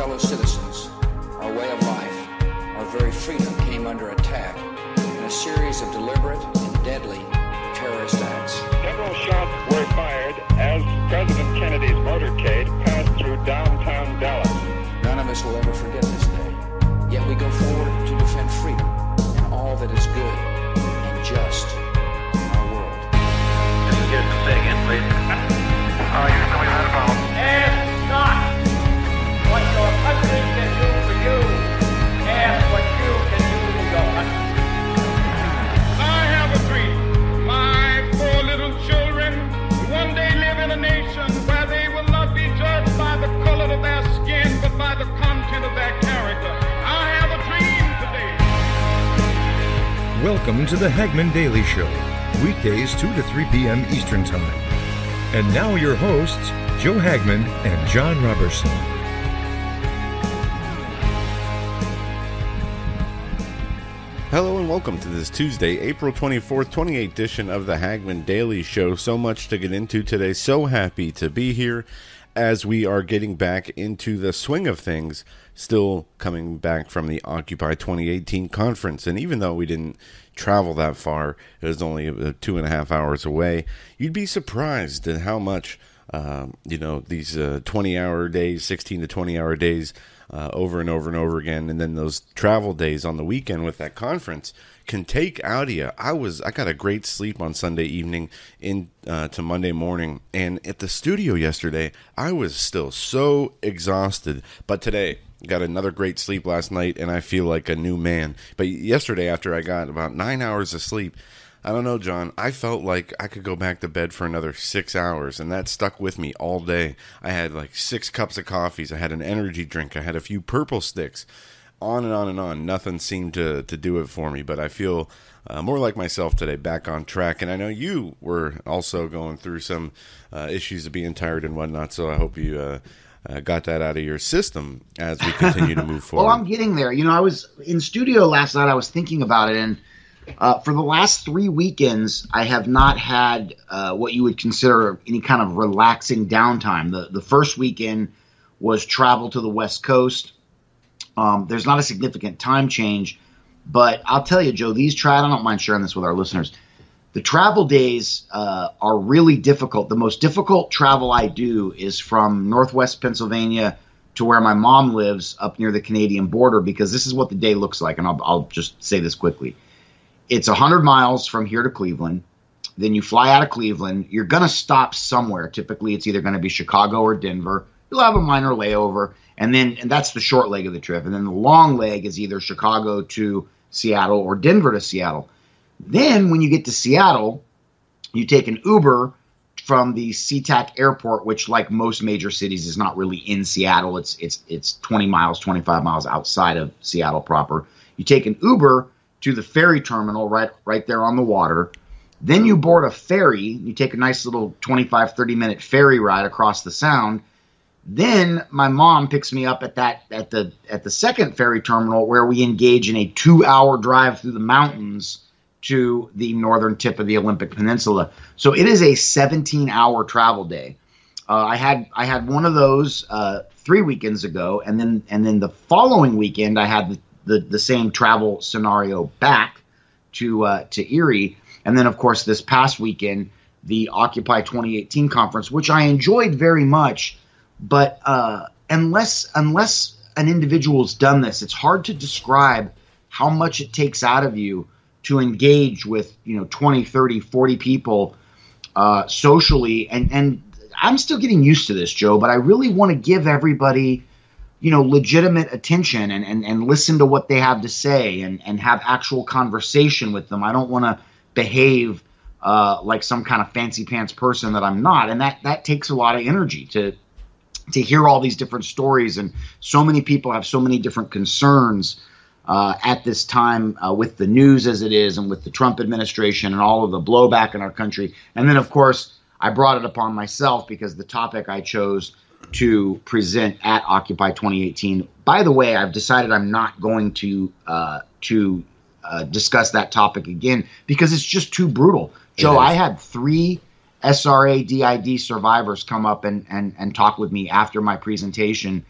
fellow citizens, our way of life, our very freedom came under attack in a series of deliberate and deadly terrorist acts. Several shots were fired as President Kennedy's motorcade passed through downtown Dallas. None of us will ever forget this day. Yet we go forward to defend freedom and all that is good and just in our world. This is Houston. Say again, please. Houston, we've had a problem. Ask not what your country can do for you. Ask what you can do for your country. I have a dream. My 4 little children will one day live in a nation where they will not be judged by the color of their skin, but by the content of their character. I have a dream today. Welcome to the Hagmann Daily Show, weekdays 2 to 3 p.m. Eastern Time. And now your hosts, Joe Hagmann and Jon Robberson. Hello and welcome to this Tuesday, April 24th, 2018 edition of the Hagmann Daily Show. So much to get into today. So happy to be here as we are getting back into the swing of things, still coming back from the Occupy 2018 conference. And even though we didn't travel that far, it was only 2.5 hours away, you'd be surprised at how much, these 20-hour days, 16 to 20-hour days, over and over and over again, and then those travel days on the weekend with that conference can take out of you. I got a great sleep on Sunday evening to Monday morning, and at the studio yesterday, I was still so exhausted. But today, got another great sleep last night, and I feel like a new man. But yesterday, after I got about 9 hours of sleep, I don't know, John, I felt like I could go back to bed for another 6 hours, and that stuck with me all day. I had like 6 cups of coffees, I had an energy drink, I had a few purple sticks, on and on and on. Nothing seemed to do it for me, but I feel more like myself today, back on track. And I know you were also going through some issues of being tired and whatnot, so I hope you got that out of your system as we continue to move forward. Well, I'm getting there. I was in studio last night, I was thinking about it, and for the last 3 weekends, I have not had what you would consider any kind of relaxing downtime. The first weekend was travel to the West Coast. There's not a significant time change, but I'll tell you, Joe, I don't mind sharing this with our listeners. The travel days are really difficult. The most difficult travel I do is from Northwest Pennsylvania to where my mom lives up near the Canadian border, because this is what the day looks like, and I'll just say this quickly. It's 100 miles from here to Cleveland. Then you fly out of Cleveland. You're going to stop somewhere. Typically, it's either going to be Chicago or Denver. You'll have a minor layover, and that's the short leg of the trip. And then the long leg is either Chicago to Seattle or Denver to Seattle. Then when you get to Seattle, you take an Uber from the SeaTac airport, which, like most major cities, is not really in Seattle. It's 20 miles, 25 miles outside of Seattle proper. You take an Uber to the ferry terminal right there on the water. Then you board a ferry. You take a nice little 25, 30-minute ferry ride across the Sound. Then my mom picks me up at the second ferry terminal, where we engage in a 2-hour drive through the mountains to the northern tip of the Olympic Peninsula. So it is a 17-hour travel day. I had one of those 3 weekends ago, and then the following weekend I had the same travel scenario back to Erie. And then, of course, this past weekend, the Occupy 2018 conference, which I enjoyed very much. But unless an individual's done this, it's hard to describe how much it takes out of you to engage with 20, 30, 40 people socially. And I'm still getting used to this, Joe, but I really want to give everybody legitimate attention and listen to what they have to say and have actual conversation with them. I don't want to behave like some kind of fancy pants person that I'm not. And that takes a lot of energy to hear all these different stories. And so many people have so many different concerns at this time with the news as it is, and with the Trump administration and all of the blowback in our country. And then, of course, I brought it upon myself because the topic I chose to present at Occupy 2018. By the way, I've decided I'm not going to discuss that topic again because it's just too brutal. Joe, I had 3 SRA DID survivors come up and talk with me after my presentation,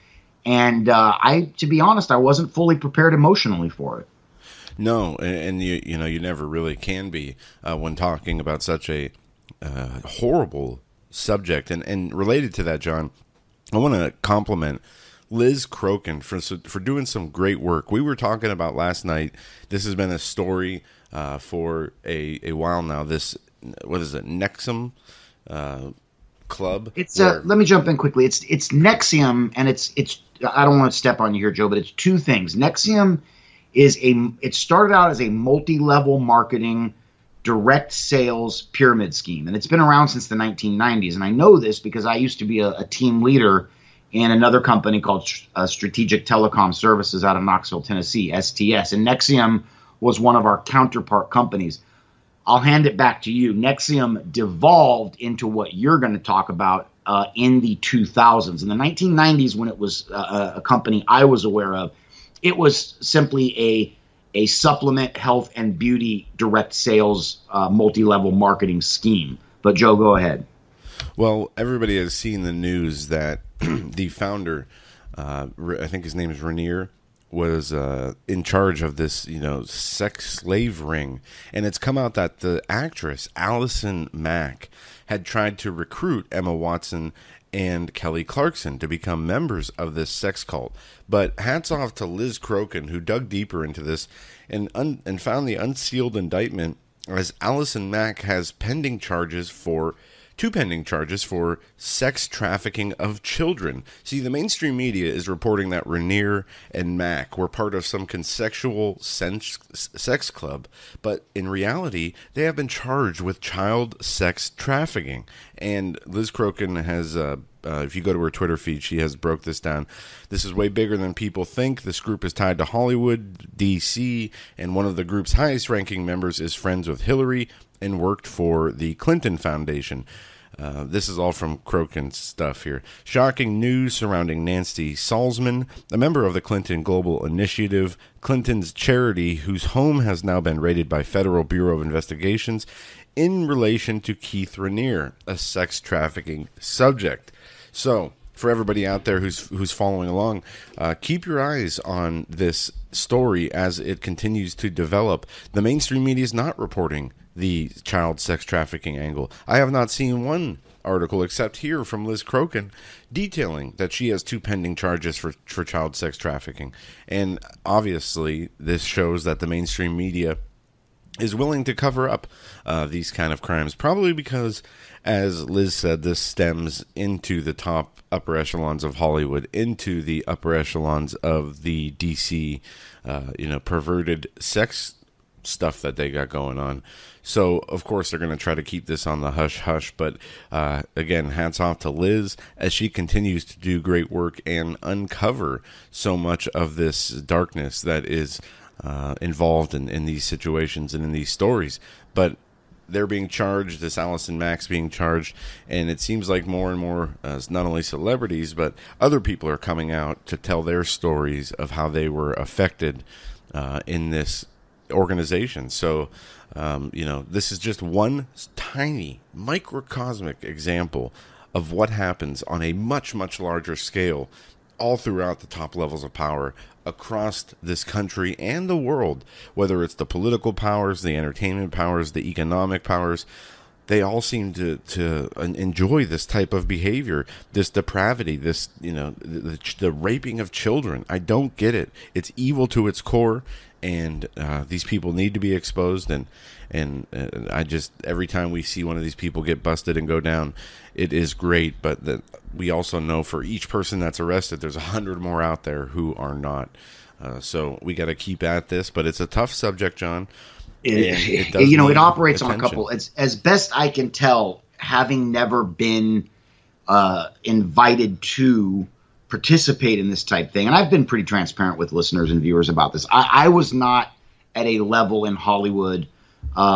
And to be honest, I wasn't fully prepared emotionally for it. No, and you never really can be when talking about such a horrible subject. And related to that, John, I want to compliment Liz Crokin for doing some great work. We were talking about last night. This has been a story for a while now. This, what is it, Nexium Club? It's let me jump in quickly. It's Nexium, and it's I don't want to step on you here, Joe, but it's two things. Nexium it started out as a multi-level marketing direct sales pyramid scheme, and it's been around since the 1990s. And I know this because I used to be a team leader in another company called Strategic Telecom Services out of Knoxville, Tennessee, STS. And Nexium was one of our counterpart companies. I'll hand it back to you. Nexium devolved into what you're going to talk about in the 2000s. In the 1990s, when it was a company I was aware of, it was simply a supplement, health, and beauty direct sales multi-level marketing scheme. But Joe, go ahead. Well, everybody has seen the news that the founder, I think his name is Rainier, was in charge of this, sex slave ring. And it's come out that the actress Allison Mack had tried to recruit Emma Watson and Kelly Clarkson to become members of this sex cult. But hats off to Liz Crokin, who dug deeper into this and found the unsealed indictment, as Allison Mack has two pending charges for sex trafficking of children. See, the mainstream media is reporting that Rainier and Mack were part of some consensual sex club, but in reality, they have been charged with child sex trafficking. And Liz Crokin has, if you go to her Twitter feed, she has broke this down. This is way bigger than people think. This group is tied to Hollywood, D.C., and one of the group's highest-ranking members is friends with Hillary and worked for the Clinton Foundation. This is all from Crokin's stuff here. Shocking news surrounding Nancy Salzman, a member of the Clinton Global Initiative, Clinton's charity, whose home has now been raided by Federal Bureau of Investigations in relation to Keith Rainier, a sex trafficking subject. So, for everybody out there who's following along, keep your eyes on this story as it continues to develop. The mainstream media is not reporting the child sex trafficking angle. I have not seen one article except here from Liz Crokin detailing that she has two pending charges for child sex trafficking. And obviously, this shows that the mainstream media is willing to cover up these kind of crimes, probably because, as Liz said, this stems into the upper echelons of Hollywood, into the upper echelons of the DC, perverted sex stuff that they got going on. So, of course, they're going to try to keep this on the hush-hush. But, again, hats off to Liz as she continues to do great work and uncover so much of this darkness that is involved in these situations and in these stories. But they're being charged, this Allison Mack's being charged, and it seems like more and more, not only celebrities, but other people are coming out to tell their stories of how they were affected in this organization. So, this is just one tiny microcosmic example of what happens on a much, much larger scale all throughout the top levels of power across this country and the world, whether it's the political powers, the entertainment powers, the economic powers. They all seem to enjoy this type of behavior, this depravity, this, the raping of children. I don't get it. It's evil to its core, and these people need to be exposed. And I just, every time we see one of these people get busted and go down, it is great. But we also know for each person that's arrested, there's 100 more out there who are not. So we got to keep at this. But it's a tough subject, John. It operates on a couple. As best I can tell, having never been invited to participate in this type thing, and I've been pretty transparent with listeners and viewers about this. I was not at a level in Hollywood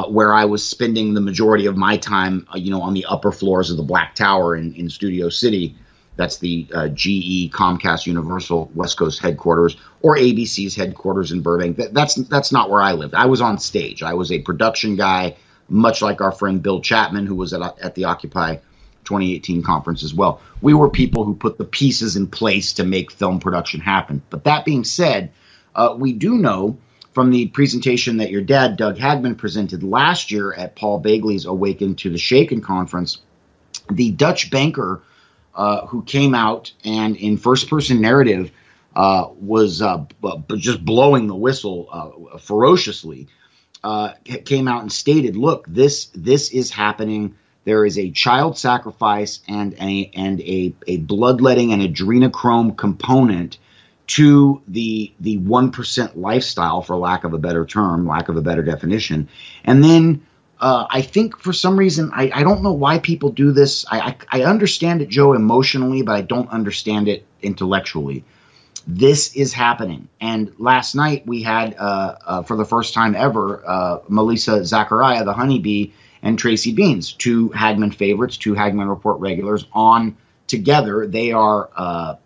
where I was spending the majority of my time, on the upper floors of the Black Tower in Studio City. That's the GE, Comcast, Universal West Coast headquarters, or ABC's headquarters in Burbank. That's not where I lived. I was on stage. I was a production guy, much like our friend Bill Chapman, who was at the Occupy 2018 conference as well. We were people who put the pieces in place to make film production happen. But that being said, we do know from the presentation that your dad, Doug Hagmann, presented last year at Paul Bagley's Awaken to the Shaken conference, the Dutch banker who came out and in first-person narrative was just blowing the whistle ferociously, came out and stated, look, this is happening. There is a child sacrifice and a bloodletting and adrenochrome component to the 1% lifestyle, for lack of a better term, lack of a better definition. And then I think for some reason, I don't know why people do this. I understand it, Joe, emotionally, but I don't understand it intellectually. This is happening. And last night we had, for the first time ever, Melissa Zachariah, the honeybee, and Tracy Beans, two Hagmann favorites, two Hagmann Report regulars, on together. They are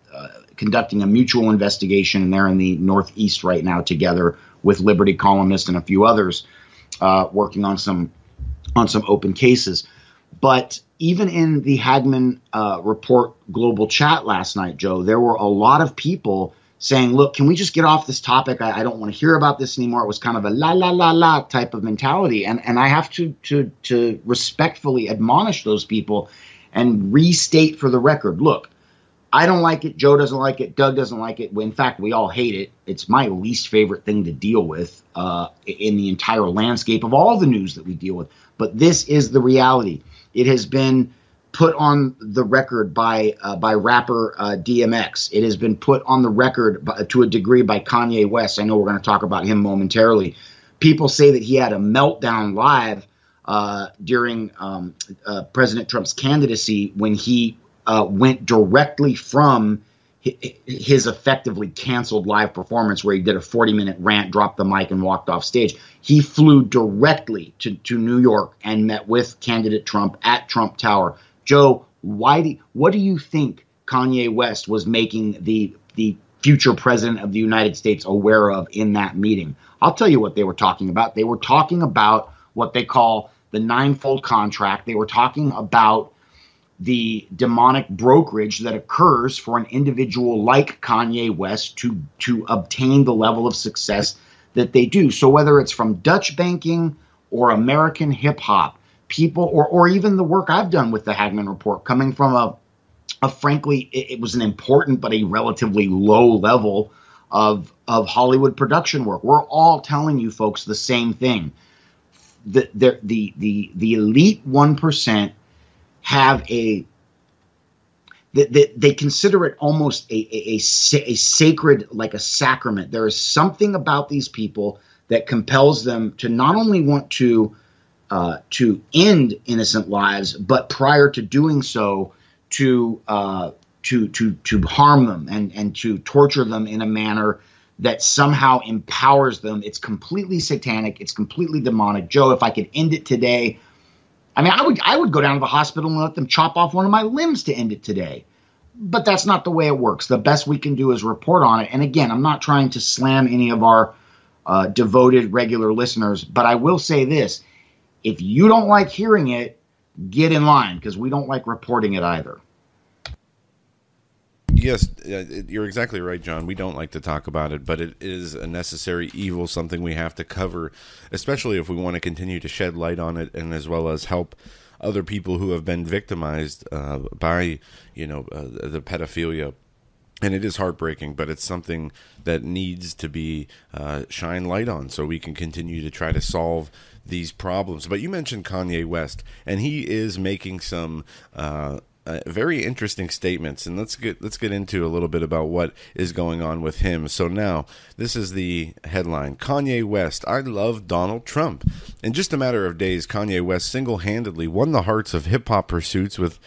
conducting a mutual investigation, and they're in the Northeast right now together with Liberty columnists and a few others working on some open cases. But even in the Hagmann Report global chat last night, Joe, there were a lot of people saying, look, can we just get off this topic? I don't want to hear about this anymore. It was kind of a la, la, la, la type of mentality. And I have to respectfully admonish those people and restate for the record, look, I don't like it. Joe doesn't like it. Doug doesn't like it. In fact, we all hate it. It's my least favorite thing to deal with in the entire landscape of all the news that we deal with. But this is the reality. It has been put on the record by rapper DMX. It has been put on the record to a degree by Kanye West. I know we're going to talk about him momentarily. People say that he had a meltdown live during President Trump's candidacy when he went directly from his effectively canceled live performance where he did a 40-minute rant, dropped the mic, and walked off stage. He flew directly to New York and met with candidate Trump at Trump Tower. Joe, what do you think Kanye West was making the future president of the United States aware of in that meeting? I'll tell you what they were talking about. They were talking about what they call the ninefold contract. They were talking about the demonic brokerage that occurs for an individual like Kanye West to obtain the level of success that they do. So whether it's from Dutch banking or American hip hop, people, or even the work I've done with the Hagmann Report, coming from a frankly, it was an important but a relatively low level of Hollywood production work. We're all telling you folks the same thing. The elite 1% have they consider it almost a sacred, like a sacrament. There is something about these people that compels them to not only want to end innocent lives, but prior to doing so, to harm them and to torture them in a manner that somehow empowers them. It's completely satanic. It's completely demonic. Joe, if I could end it today, I mean, I would go down to the hospital and let them chop off one of my limbs to end it today. But that's not the way it works. The best we can do is report on it. And again, I'm not trying to slam any of our devoted regular listeners, but I will say this. If you don't like hearing it, get in line, because we don't like reporting it either. Yes, you're exactly right, John. We don't like to talk about it, but it is a necessary evil, something we have to cover, especially if we want to continue to shed light on it, and as well as help other people who have been victimized by, the pedophilia. And it is heartbreaking, but it's something that needs to be shine light on so we can continue to try to solve these problems. But you mentioned Kanye West, and he is making some very interesting statements, and let's get into a little bit about what is going on with him. So now, this is the headline: Kanye West, I love Donald Trump. In just a matter of days, Kanye West single-handedly won the hearts of hip-hop pursuits with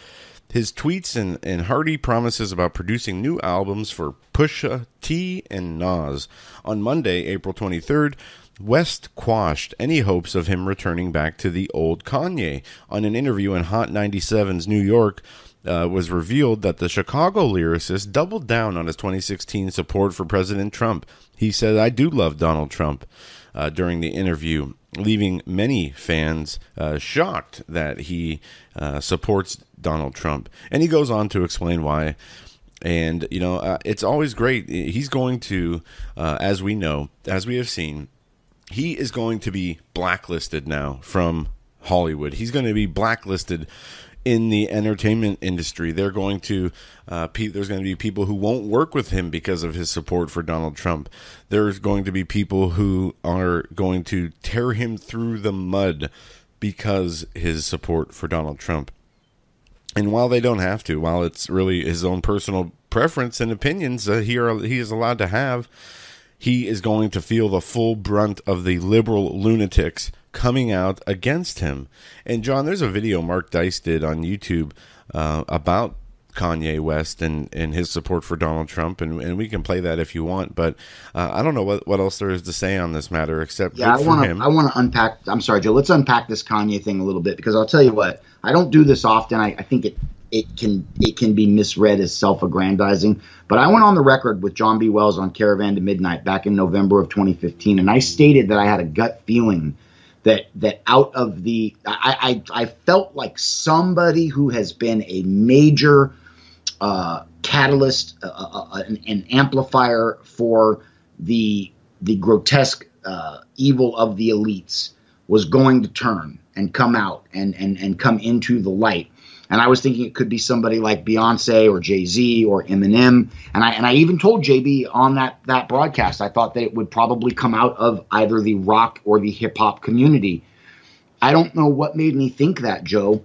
his tweets and hearty promises about producing new albums for Pusha T and Nas. On Monday, April 23rd, West quashed any hopes of him returning back to the old Kanye. On an interview in Hot 97's New York, was revealed that the Chicago lyricist doubled down on his 2016 support for President Trump. He said, "I do love Donald Trump," during the interview, leaving many fans shocked that he supports Donald Trump. And he goes on to explain why. And, it's always great. He's going to, as we know, as we have seen, he is going to be blacklisted now from Hollywood. He's going to be blacklisted in the entertainment industry. They're going to, there's going to be people who won't work with him because of his support for Donald Trump. There's going to be people who are going to tear him through the mud because his support for Donald Trump. And while they don't have to, while it's really his own personal preference and opinions he is allowed to have, he is going to feel the full brunt of the liberal lunatics coming out against him. And John, there's a video Mark Dice did on YouTube about Kanye West and his support for Donald Trump, and we can play that if you want. But I don't know what else there is to say on this matter except I want to unpack. I'm sorry, Joe. Let's unpack this Kanye thing a little bit, because I'll tell you what, I don't do this often. I think it can be misread as self-aggrandizing. But I went on the record with John B. Wells on Caravan to Midnight back in November of 2015, and I stated that I had a gut feeling that out of the I felt like somebody who has been a major catalyst, an amplifier for the grotesque evil of the elites was going to turn and come out and come into the light. And I was thinking it could be somebody like Beyonce or Jay-Z or Eminem. And I even told JB on that broadcast, I thought that it would probably come out of either the rock or the hip hop community. I don't know what made me think that, Joe,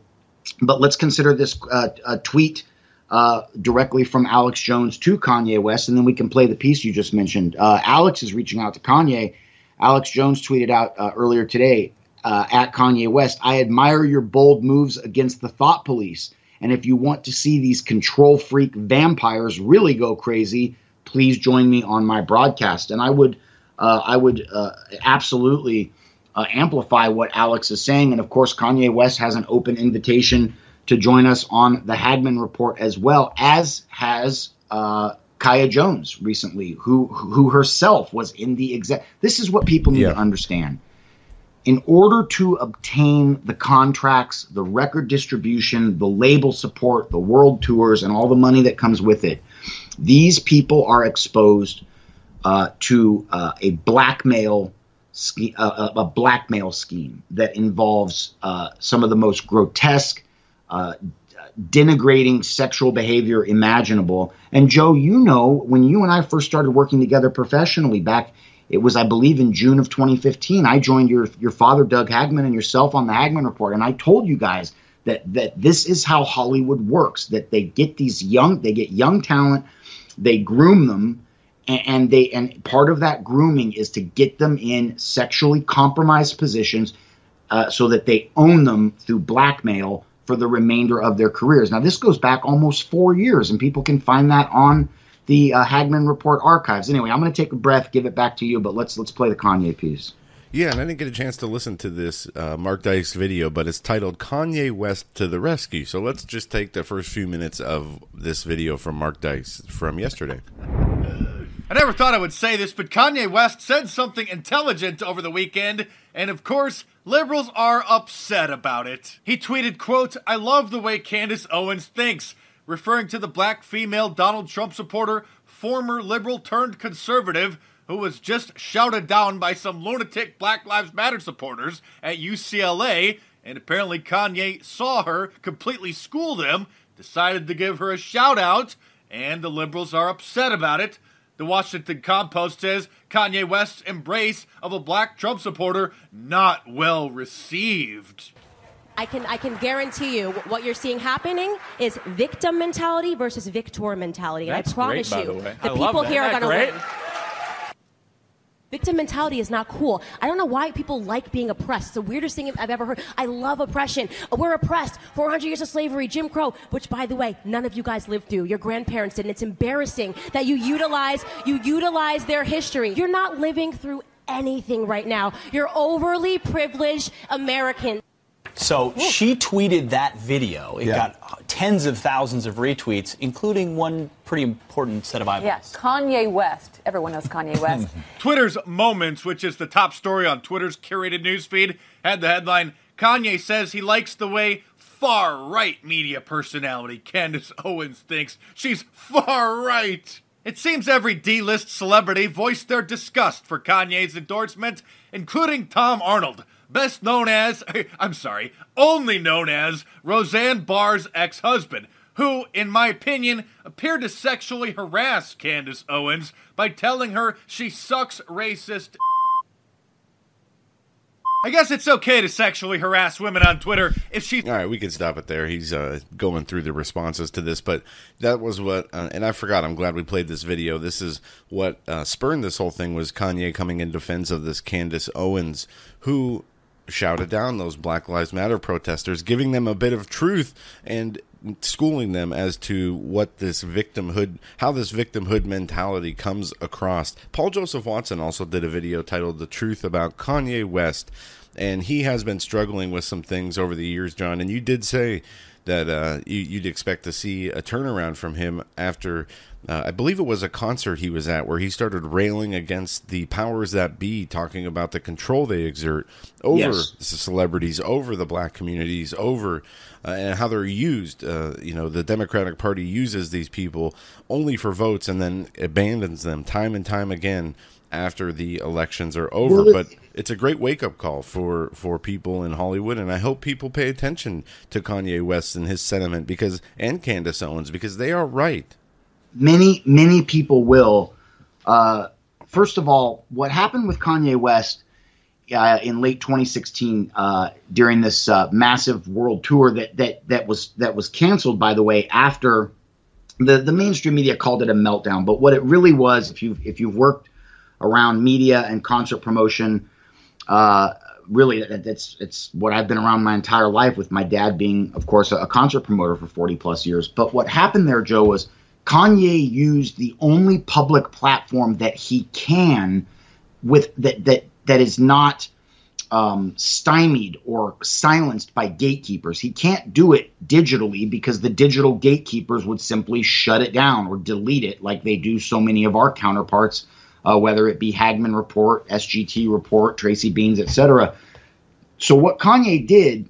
but let's consider this a tweet directly from Alex Jones to Kanye West, and then we can play the piece you just mentioned. Alex is reaching out to Kanye. Alex Jones tweeted out earlier today, at Kanye West, "I admire your bold moves against the thought police. And if you want to see these control freak vampires really go crazy, please join me on my broadcast." And I would absolutely amplify what Alex is saying. And of course, Kanye West has an open invitation to join us on the Hagmann Report, as well as has Kaya Jones recently, who herself was in the exact. This is what people need to understand. In order to obtain the contracts, the record distribution, the label support, the world tours, and all the money that comes with it, these people are exposed to a blackmail scheme that involves some of the most grotesque, denigrating sexual behavior imaginable. And Joe, when you and I first started working together professionally back, it was, I believe, in June of 2015, I joined your father, Doug Hagmann, and yourself on the Hagmann Report. And I told you guys that this is how Hollywood works, that they get young talent, they groom them, and part of that grooming is to get them in sexually compromised positions so that they own them through blackmail for the remainder of their careers. Now, this goes back almost 4 years, and people can find that on the Hagmann Report archives. Anyway, I'm going to take a breath, give it back to you, but let's play the Kanye piece. Yeah, and I didn't get a chance to listen to this Mark Dice video, but it's titled "Kanye West to the Rescue." So let's just take the first few minutes of this video from Mark Dice from yesterday. I never thought I would say this, but Kanye West said something intelligent over the weekend, and of course, liberals are upset about it. He tweeted, quote, "I love the way Candace Owens thinks," referring to the black female Donald Trump supporter, former liberal turned conservative, who was just shouted down by some lunatic Black Lives Matter supporters at UCLA, and apparently Kanye saw her, completely schooled him, decided to give her a shout out, and the liberals are upset about it. The Washington Compost says Kanye West's embrace of a black Trump supporter not well received. I can guarantee you what you're seeing happening is victim mentality versus victor mentality. And That's I promise great, by you, the way. the I people love that. here are Isn't going that to great? win. Victim mentality is not cool. I don't know why people like being oppressed. It's the weirdest thing I've ever heard. I love oppression. We're oppressed. 400 years of slavery, Jim Crow, which, by the way, none of you guys lived through. Your grandparents did. And it's embarrassing that you utilize their history. You're not living through anything right now. You're overly privileged Americans. So she tweeted that video. It got tens of thousands of retweets, including one pretty important set of eyeballs. Yeah, Kanye West. Everyone knows Kanye West. Twitter's Moments, which is the top story on Twitter's curated newsfeed, had the headline, Kanye says he likes the way far-right media personality Candace Owens thinks she's far-right. It seems every D-list celebrity voiced their disgust for Kanye's endorsement, including Tom Arnold, best known as, only known as Roseanne Barr's ex-husband, who, in my opinion, appeared to sexually harass Candace Owens by telling her she sucks racist. I guess it's okay to sexually harass women on Twitter if she... All right, we can stop it there. He's going through the responses to this, but that was what... and I forgot, I'm glad we played this video. This is what spurned this whole thing, was Kanye coming in defense of this Candace Owens, who shouted down those Black Lives Matter protesters, giving them a bit of truth and schooling them as to what this victimhood, how this victimhood mentality comes across. Paul Joseph Watson also did a video titled The Truth About Kanye West, and he has been struggling with some things over the years, John, and you did say that you'd expect to see a turnaround from him after, I believe it was a concert he was at, where he started railing against the powers that be, talking about the control they exert over the celebrities, over the black communities, over and how they're used. The Democratic Party uses these people only for votes and then abandons them time and time again after the elections are over. But it's a great wake-up call for people in Hollywood, and I hope people pay attention to Kanye West and his sentiment, and Candace Owens, because they are right. Many people will. First of all, what happened with Kanye West in late 2016 during this massive world tour that was canceled, by the way, after the mainstream media called it a meltdown. But what it really was, if you've worked around media and concert promotion, really it's what I've been around my entire life, with my dad being, of course, a concert promoter for 40 plus years. But what happened there, Joe, was Kanye used the only public platform that he can with that is not stymied or silenced by gatekeepers. He can't do it digitally because the digital gatekeepers would simply shut it down or delete it, like they do so many of our counterparts, whether it be Hagmann Report, SGT Report, Tracy Beans, etc. So what Kanye did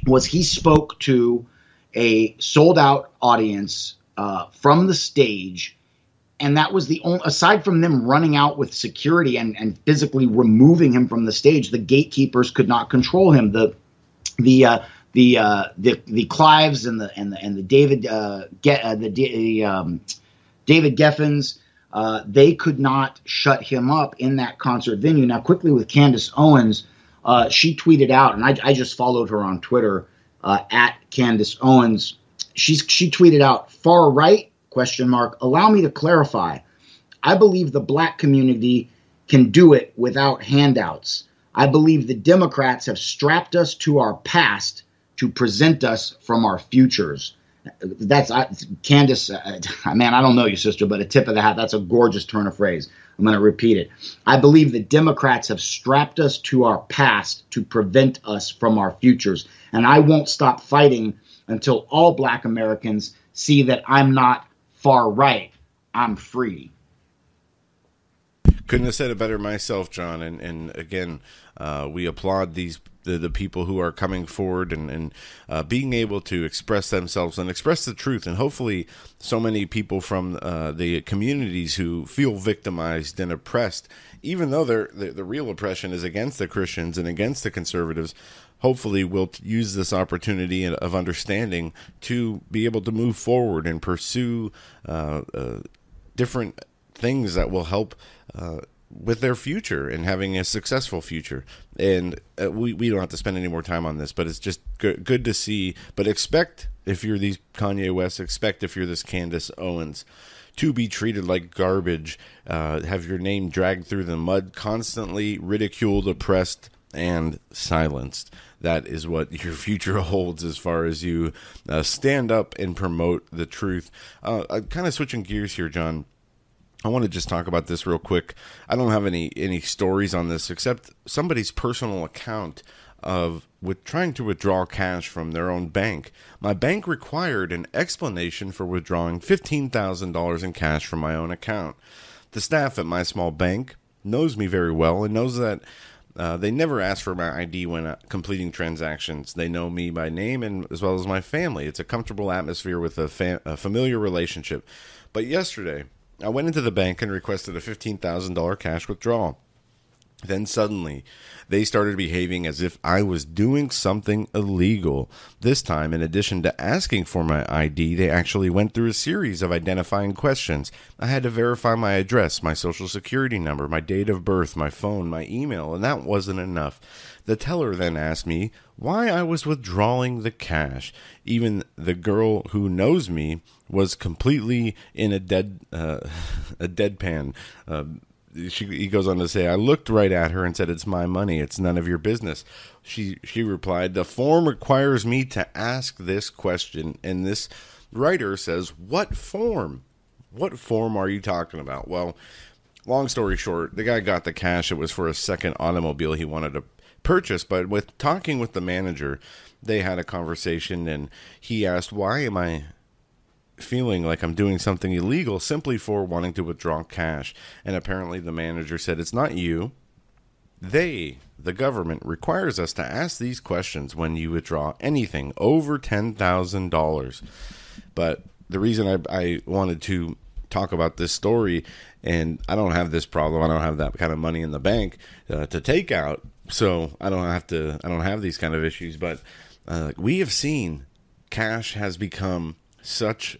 was he spoke to a sold-out audience from the stage, and that was the only, aside from them running out with security and physically removing him from the stage, the gatekeepers could not control him. The Clives and the David Geffens, they could not shut him up in that concert venue. Now, quickly with Candace Owens, she tweeted out, and I just followed her on Twitter at Candace Owens. She tweeted out, "Far right? ? Allow me to clarify. I believe the black community can do it without handouts. I believe the Democrats have strapped us to our past to present us from our futures." That's Candace. Man, I don't know you, sister, but a tip of the hat. That's a gorgeous turn of phrase. I'm going to repeat it. I believe the Democrats have strapped us to our past to prevent us from our futures. And I won't stop fighting until all black Americans see that I'm not far right. I'm free. Couldn't have said it better myself, John. And again, we applaud the people who are coming forward and being able to express themselves and express the truth. And hopefully so many people from the communities who feel victimized and oppressed, even though the real oppression is against the Christians and against the conservatives, hopefully will use this opportunity of understanding to be able to move forward and pursue different things that will help with their future and having a successful future. And we don't have to spend any more time on this, but it's just good to see. But expect, if you're these Kanye West, expect if you're this Candace Owens, to be treated like garbage, have your name dragged through the mud, constantly ridiculed, oppressed, and silenced. That is what your future holds as far as you stand up and promote the truth. Kind of switching gears here, John. I want to just talk about this real quick. I don't have any stories on this except somebody's personal account with trying to withdraw cash from their own bank. My bank required an explanation for withdrawing $15,000 in cash from my own account. The staff at my small bank knows me very well and knows that they never ask for my ID when completing transactions. They know me by name and as well as my family. It's a comfortable atmosphere with a familiar relationship. But yesterday, I went into the bank and requested a $15,000 cash withdrawal. Then suddenly, they started behaving as if I was doing something illegal. This time, in addition to asking for my ID, they actually went through a series of identifying questions. I had to verify my address, my social security number, my date of birth, my phone, my email, and that wasn't enough. The teller then asked me why I was withdrawing the cash. Even the girl who knows me was completely in a deadpan. He goes on to say, I looked right at her and said, it's my money. It's none of your business. She replied, the form requires me to ask this question. And this writer says, what form? What form are you talking about? Well, long story short, the guy got the cash. It was for a second automobile he wanted to purchase. But with talking with the manager, they had a conversation and he asked, why am I feeling like I'm doing something illegal simply for wanting to withdraw cash? And apparently the manager said, it's not you. The government requires us to ask these questions when you withdraw anything over $10,000. But the reason I wanted to talk about this story, and I don't have this problem, I don't have that kind of money in the bank to take out, so I don't have these kind of issues. But we have seen cash has become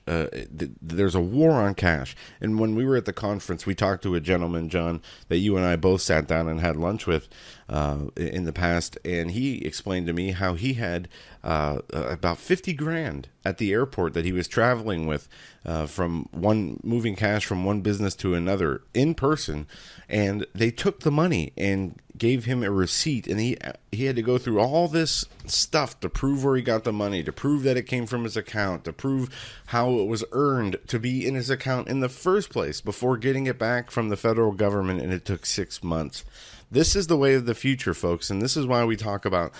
there's a war on cash. And when we were at the conference, we talked to a gentleman, John, that you and I both sat down and had lunch with in the past, and he explained to me how he had about 50 grand at the airport that he was traveling with moving cash from one business to another in person, and they took the money and gave him a receipt, and he had to go through all this stuff to prove where he got the money, to prove that it came from his account, to prove how it was earned to be in his account in the first place before getting it back from the federal government, and it took 6 months. This is the way of the future, folks, and this is why we talk about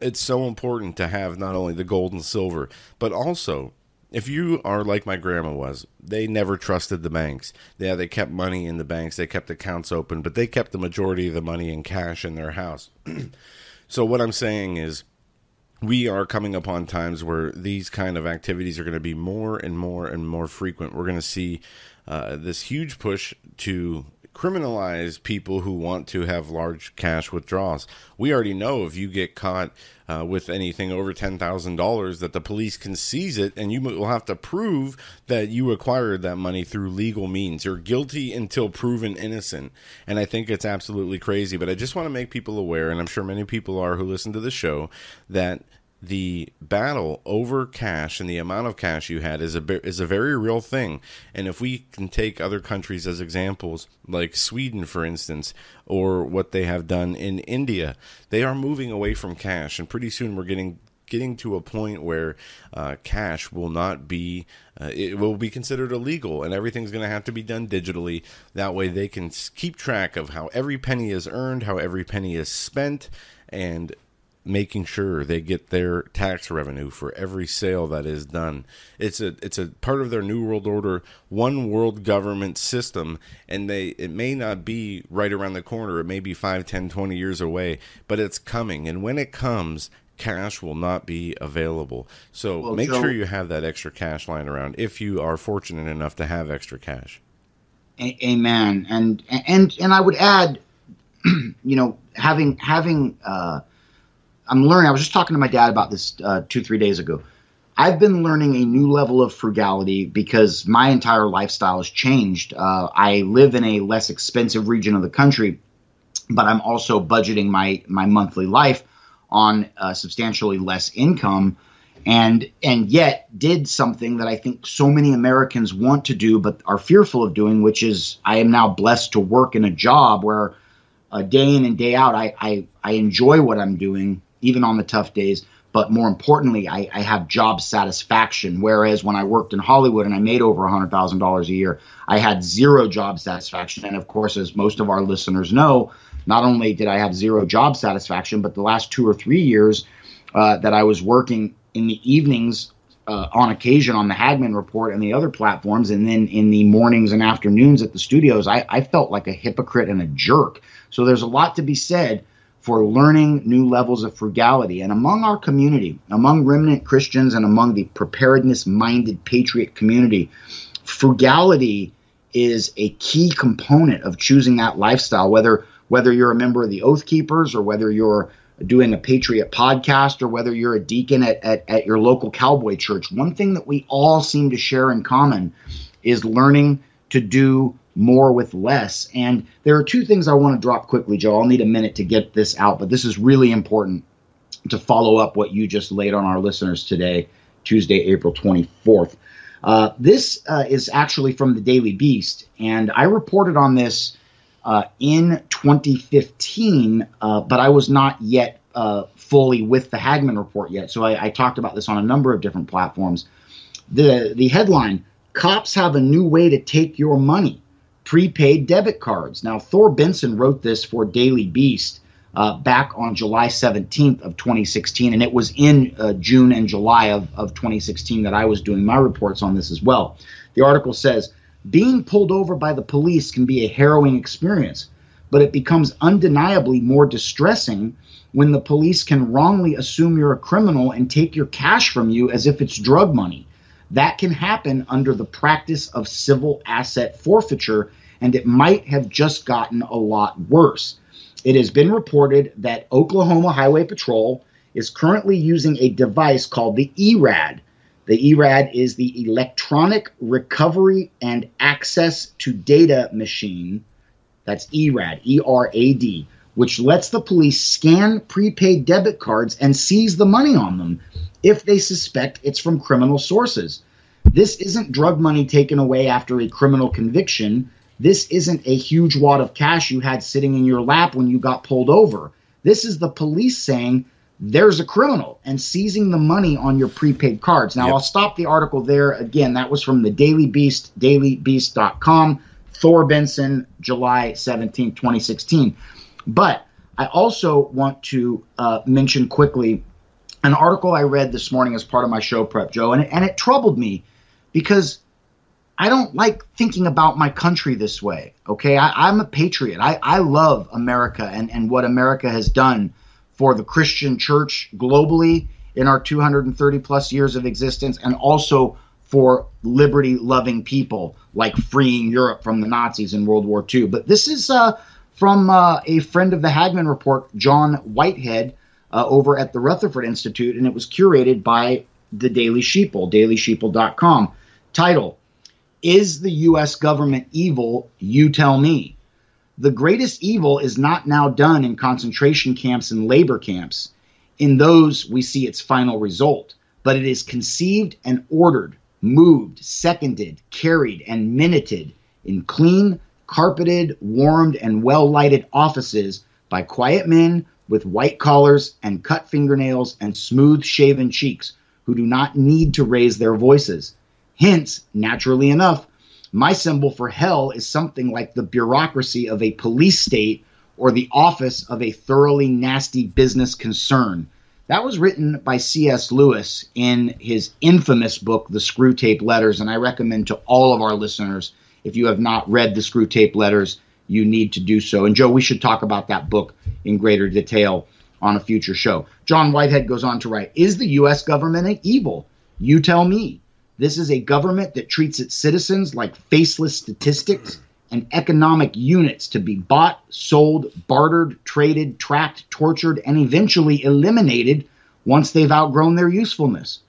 it's so important to have not only the gold and silver, but also, if you are like my grandma was, they never trusted the banks. Yeah, they kept money in the banks, they kept accounts open, but they kept the majority of the money in cash in their house. So what I'm saying is, we are coming upon times where these kind of activities are going to be more and more and more frequent. We're going to see this huge push to criminalize people who want to have large cash withdrawals. We already know if you get caught with anything over $10,000 that the police can seize it, and you will have to prove that you acquired that money through legal means. You're guilty until proven innocent. And I think it's absolutely crazy. But I just want to make people aware, and I'm sure many people are who listen to the show, that the battle over cash and the amount of cash you had is a very real thing. And if we can take other countries as examples, like Sweden, for instance, or what they have done in India, they are moving away from cash. And pretty soon we're getting to a point where cash will not be, it will be considered illegal, and everything's going to have to be done digitally. That way they can keep track of how every penny is earned, how every penny is spent, and making sure they get their tax revenue for every sale that is done. It's a part of their New World Order, one world government system, and it may not be right around the corner. It may be 5, 10, 20 years away, but it's coming. And when it comes, cash will not be available. So make sure you have that extra cash lying around if you are fortunate enough to have extra cash. Amen. And I would add, having I'm learning. I was just talking to my dad about this 2-3 days ago. I've been learning a new level of frugality because my entire lifestyle has changed. I live in a less expensive region of the country, but I'm also budgeting my monthly life on substantially less income, and yet did something that I think so many Americans want to do but are fearful of doing, which is I am now blessed to work in a job where day in and day out I enjoy what I'm doing, even on the tough days, but more importantly, I have job satisfaction. Whereas when I worked in Hollywood and I made over $100,000 a year, I had zero job satisfaction. And of course, as most of our listeners know, not only did I have zero job satisfaction, but the last 2 or 3 years that I was working in the evenings on occasion on the Hagmann Report and the other platforms, and then in the mornings and afternoons at the studios, I felt like a hypocrite and a jerk. So there's a lot to be said for learning new levels of frugality. And among our community, among remnant Christians and among the preparedness-minded patriot community, frugality is a key component of choosing that lifestyle, whether you're a member of the Oath Keepers or whether you're doing a Patriot podcast or whether you're a deacon at your local cowboy church. One thing that we all seem to share in common is learning to do more with less. And there are 2 things I want to drop quickly, Joe. I'll need a minute to get this out, but this is really important to follow up what you just laid on our listeners today, Tuesday, April 24th. This is actually from the Daily Beast, and I reported on this in 2015, but I was not yet fully with the Hagmann Report yet. So I talked about this on a number of different platforms. The headline, "Cops have a new way to take your money, prepaid debit cards." Now, Thor Benson wrote this for Daily Beast back on July 17th of 2016, and it was in June and July of 2016 that I was doing my reports on this as well. The article says, "Being pulled over by the police can be a harrowing experience, but it becomes undeniably more distressing when the police can wrongly assume you're a criminal and take your cash from you as if it's drug money. That can happen under the practice of civil asset forfeiture, and it might have just gotten a lot worse. It has been reported that Oklahoma Highway Patrol is currently using a device called the ERAD. The ERAD is the Electronic Recovery and Access to Data Machine. That's ERAD, E-R-A-D, which lets the police scan prepaid debit cards and seize the money on them if they suspect it's from criminal sources. This isn't drug money taken away after a criminal conviction. This isn't a huge wad of cash you had sitting in your lap when you got pulled over. This is the police saying there's a criminal and seizing the money on your prepaid cards." Now, I'll stop the article there. Again, that was from the Daily Beast, dailybeast.com, Thor Benson, July 17, 2016. But I also want to mention quickly an article I read this morning as part of my show prep, Joe, and it troubled me because I don't like thinking about my country this way, okay? I'm a patriot. I love America and what America has done for the Christian church globally in our 230 plus years of existence, and also for liberty-loving people like freeing Europe from the Nazis in World War II. But this is from a friend of the Hagmann Report, John Whitehead, over at the Rutherford Institute, and it was curated by the Daily Sheeple, dailysheeple.com. Title, "Is the U.S. government evil? You tell me." The greatest evil is not now done in concentration camps and labor camps. In those, we see its final result. But it is conceived and ordered, moved, seconded, carried, and minuted in clean, carpeted, warmed, and well-lighted offices by quiet men with white collars and cut fingernails and smooth-shaven cheeks who do not need to raise their voices. Hence, naturally enough, my symbol for hell is something like the bureaucracy of a police state or the office of a thoroughly nasty business concern. That was written by C.S. Lewis in his infamous book, The Screwtape Letters, and I recommend to all of our listeners, if you have not read The Screwtape Letters, you need to do so. And Joe, we should talk about that book in greater detail on a future show. John Whitehead goes on to write, "Is the U.S. government evil? You tell me. This is a government that treats its citizens like faceless statistics and economic units to be bought, sold, bartered, traded, tracked, tortured, and eventually eliminated once they've outgrown their usefulness.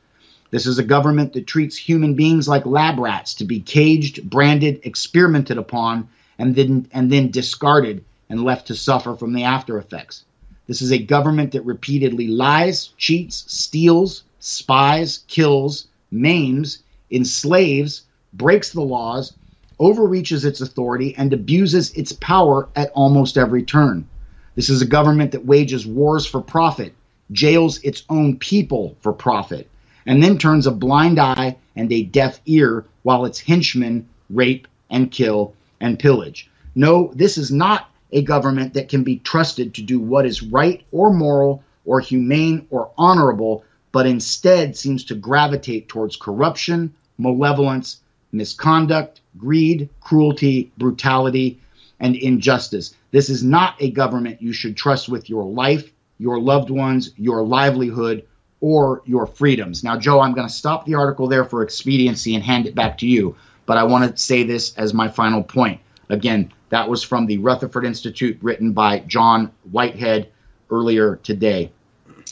This is a government that treats human beings like lab rats to be caged, branded, experimented upon, and then discarded and left to suffer from the after effects. This is a government that repeatedly lies, cheats, steals, spies, kills, maims, enslaves, breaks the laws, overreaches its authority, and abuses its power at almost every turn. This is a government that wages wars for profit, jails its own people for profit, and then turns a blind eye and a deaf ear while its henchmen rape and kill and pillage. No, this is not a government that can be trusted to do what is right or moral or humane or honorable, but instead seems to gravitate towards corruption, malevolence, misconduct, greed, cruelty, brutality, and injustice. This is not a government you should trust with your life, your loved ones, your livelihood, or your freedoms. Now, Joe, I'm going to stop the article there for expediency and hand it back to you, but I want to say this as my final point. Again, that was from the Rutherford Institute, written by John Whitehead earlier today.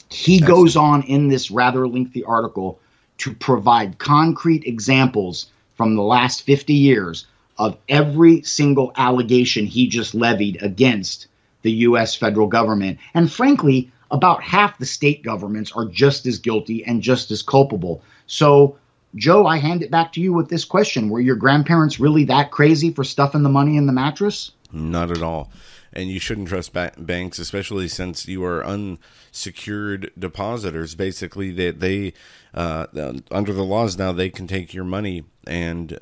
He goes on in this rather lengthy article to provide concrete examples from the last 50 years of every single allegation he just levied against the U.S. federal government. And frankly, about half the state governments are just as guilty and just as culpable. So, Joe, I hand it back to you with this question. Were your grandparents really that crazy for stuffing the money in the mattress? Not at all. And you shouldn't trust banks, especially since you are unsecured depositors. Basically, they under the laws now, they can take your money and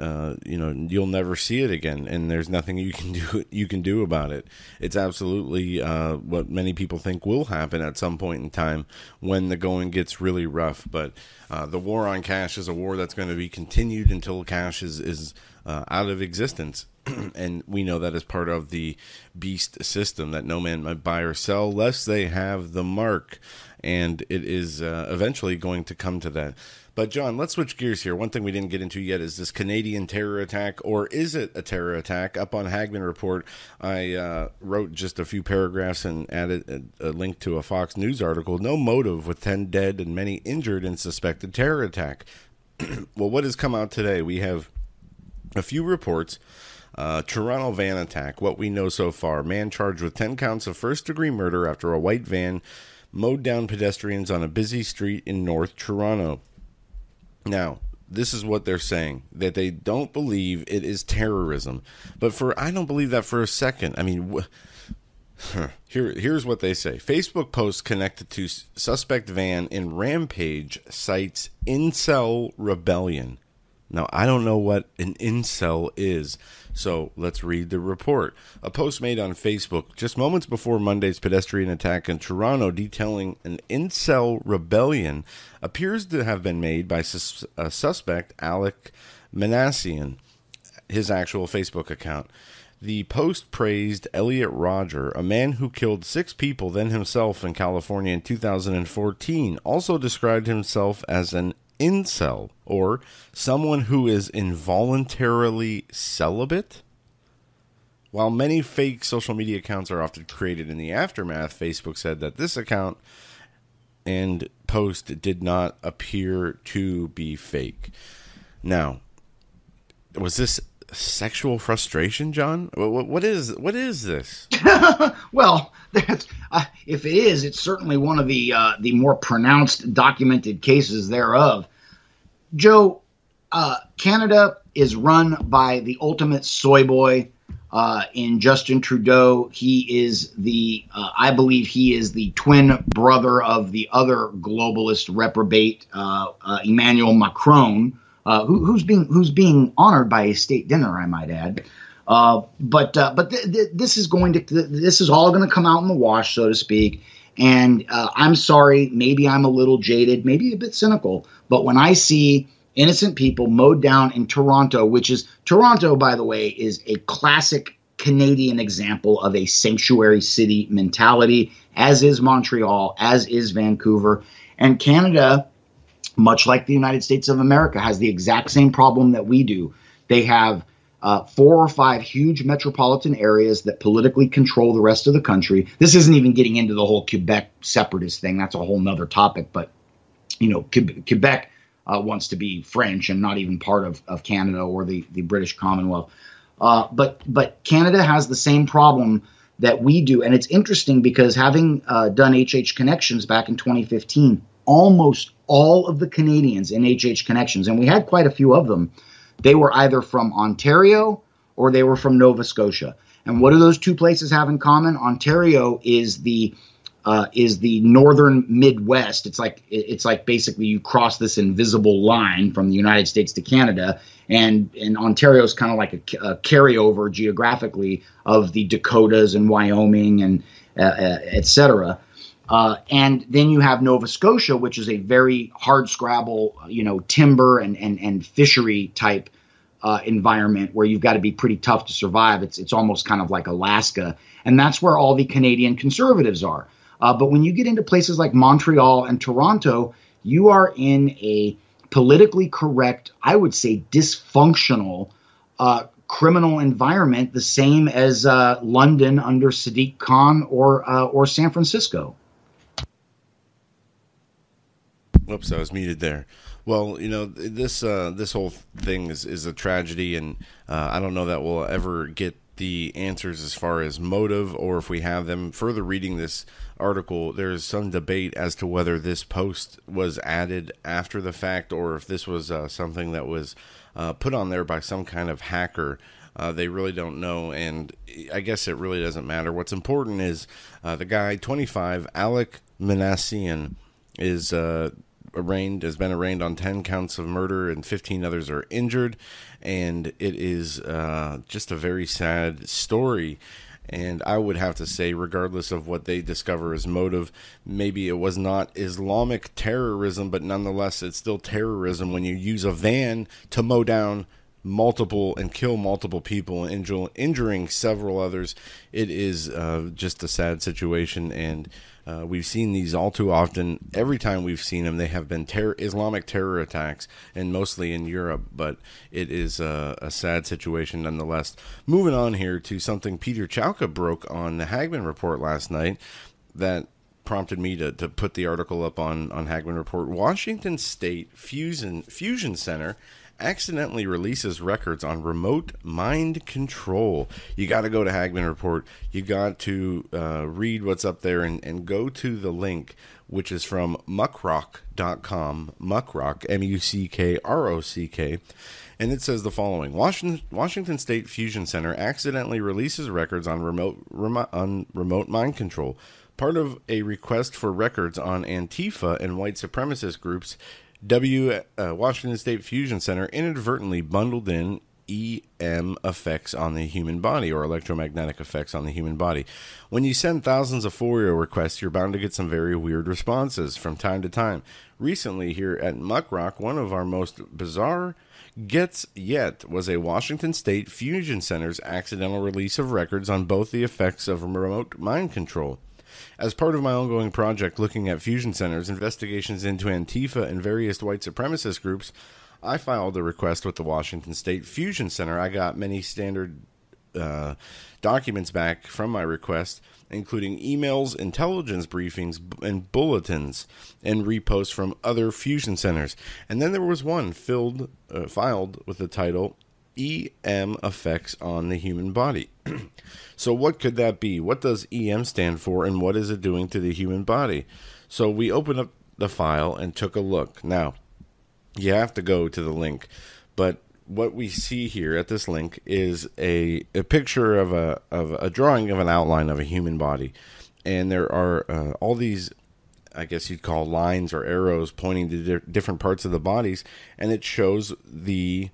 you'll never see it again, and there's nothing you can do about it. It's absolutely what many people think will happen at some point in time when the going gets really rough. But the war on cash is a war that's going to be continued until cash is out of existence. And we know that as part of the beast system, that no man might buy or sell lest they have the mark. And it is eventually going to come to that. But, John, let's switch gears here. One thing we didn't get into yet is this Canadian terror attack, or is it a terror attack? Up on Hagmann Report, I wrote just a few paragraphs and added a link to a Fox News article. No motive, with 10 dead and many injured in suspected terror attack. Well, what has come out today? We have a few reports. Toronto van attack, what we know so far. Man charged with 10 counts of first-degree murder after a white van mowed down pedestrians on a busy street in North Toronto. Now, this is what they're saying, that they don't believe it is terrorism. But I don't believe that for a second. I mean, here's what they say. Facebook post connected to suspect van in Rampage cites incel rebellion. Now, I don't know what an incel is, so let's read the report. A post made on Facebook just moments before Monday's pedestrian attack in Toronto detailing an incel rebellion appears to have been made by suspect Alec Manassian, his actual Facebook account. The post praised Elliot Roger, a man who killed 6 people, then himself in California in 2014, also described himself as an incel, or someone who is involuntarily celibate. While many fake social media accounts are often created in the aftermath, Facebook said that this account and post did not appear to be fake. Now, was this sexual frustration, John? What is this? Well, that's if it is, it's certainly one of the more pronounced documented cases thereof. Joe, Canada is run by the ultimate soy boy in Justin Trudeau. He is I believe he is the twin brother of the other globalist reprobate, Emmanuel Macron, who's being honored by a state dinner, I might add. But this is all going to come out in the wash, so to speak. And I'm sorry, maybe I'm a little jaded, maybe a bit cynical, but when I see innocent people mowed down in Toronto, Toronto, by the way, is a classic Canadian example of a sanctuary city mentality, as is Montreal, as is Vancouver. And Canada, much like the United States of America, has the exact same problem that we do. They have 4 or 5 huge metropolitan areas that politically control the rest of the country. This isn't even getting into the whole Quebec separatist thing. That's a whole nother topic. But, Quebec wants to be French and not even part of Canada or the British Commonwealth. But Canada has the same problem that we do. And it's interesting because having done HH Connections back in 2015, almost all of the Canadians in HH Connections, and we had quite a few of them, they were either from Ontario or they were from Nova Scotia. And what do those two places have in common? Ontario is the is the northern Midwest. It's like basically you cross this invisible line from the United States to Canada, and Ontario is kind of like a carryover geographically of the Dakotas and Wyoming and et cetera. And then you have Nova Scotia, which is a very hard scrabble, timber and fishery type environment where you've got to be pretty tough to survive. It's almost kind of like Alaska, and that's where all the Canadian conservatives are. But when you get into places like Montreal and Toronto, you are in a politically correct, I would say dysfunctional criminal environment, the same as London under Sadiq Khan or San Francisco. Whoops, I was muted there. Well, this whole thing is a tragedy, and I don't know that we'll ever get the answers as far as motive, or if we have them. Further reading this article, there's some debate as to whether this post was added after the fact, or if this was something that was put on there by some kind of hacker. They really don't know, and I guess it really doesn't matter. What's important is the guy, 25, Alec Manassian, has been arraigned on 10 counts of murder, and 15 others are injured, and it is just a very sad story. And I would have to say, regardless of what they discover as motive, maybe it was not Islamic terrorism, but nonetheless, it's still terrorism when you use a van to mow down multiple and kill multiple people and injuring several others. It is just a sad situation, and we've seen these all too often. Every time we've seen them, they have been Islamic terror attacks, and mostly in Europe, but it is a sad situation nonetheless. Moving on here to something Peter Chauka broke on the Hagmann Report last night that prompted me to put the article up on Hagmann Report. Washington State Fusion Center accidentally releases records on remote mind control. You got to go to Hagmann Report. You got to read what's up there and go to the link, which is from muckrock.com. Muckrock, Muckrock. And it says the following: Washington State Fusion Center accidentally releases records on remote mind control. Part of a request for records on Antifa and white supremacist groups, Washington State Fusion Center inadvertently bundled in EM effects on the human body, or electromagnetic effects on the human body. When you send thousands of FOIA requests, you're bound to get some very weird responses from time to time. Recently, here at Muckrock, one of our most bizarre gets yet was a Washington State Fusion Center's accidental release of records on both the effects of remote mind control. As part of my ongoing project looking at fusion centers, investigations into Antifa and various white supremacist groups, I filed a request with the Washington State Fusion Center. I got many standard documents back from my request, including emails, intelligence briefings, and bulletins, and reposts from other fusion centers. And then there was one filed with the title EM effects on the human body. So what could that be? What does EM stand for, and what is it doing to the human body? So we opened up the file and took a look. Now, you have to go to the link, but what we see here at this link is a picture of a drawing of an outline of a human body, and there are all these, I guess you'd call lines or arrows pointing to different parts of the bodies, and it shows the